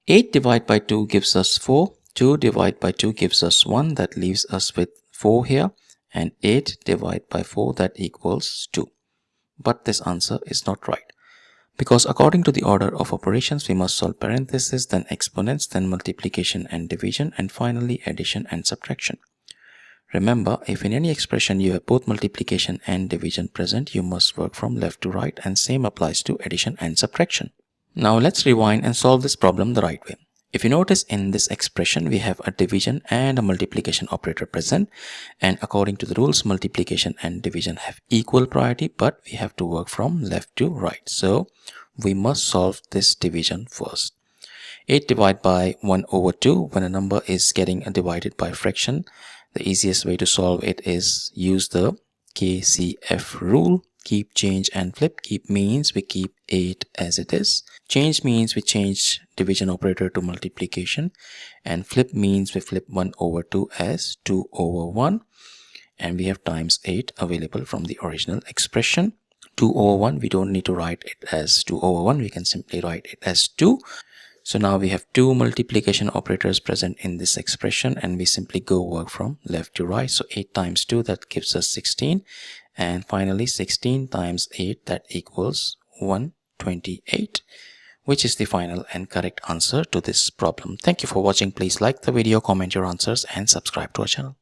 8 divided by 2 gives us 4. 2 divided by 2 gives us 1. That leaves us with 4 here. And 8 divided by 4, that equals 2. But this answer is not right, because according to the order of operations, we must solve parentheses, then exponents, then multiplication and division, and finally addition and subtraction. Remember, if in any expression you have both multiplication and division present, you must work from left to right, and same applies to addition and subtraction. Now let's rewind and solve this problem the right way. If you notice, in this expression we have a division and a multiplication operator present, and according to the rules, multiplication and division have equal priority, but we have to work from left to right. So we must solve this division first. 8 divided by 1 over 2. When a number is getting divided by fraction, the easiest way to solve it is use the KCF rule. Keep, change and flip. Keep means we keep 8 as it is. Change means we change division operator to multiplication. And flip means we flip 1 over 2 as 2 over 1. And we have times 8 available from the original expression. 2 over 1, we don't need to write it as 2 over 1. We can simply write it as 2. So now we have 2 multiplication operators present in this expression, and we simply go work from left to right. So 8 times 2, that gives us 16. And finally 16 times 8, that equals 128, which is the final and correct answer to this problem. Thank you for watching. Please like the video, comment your answers and subscribe to our channel.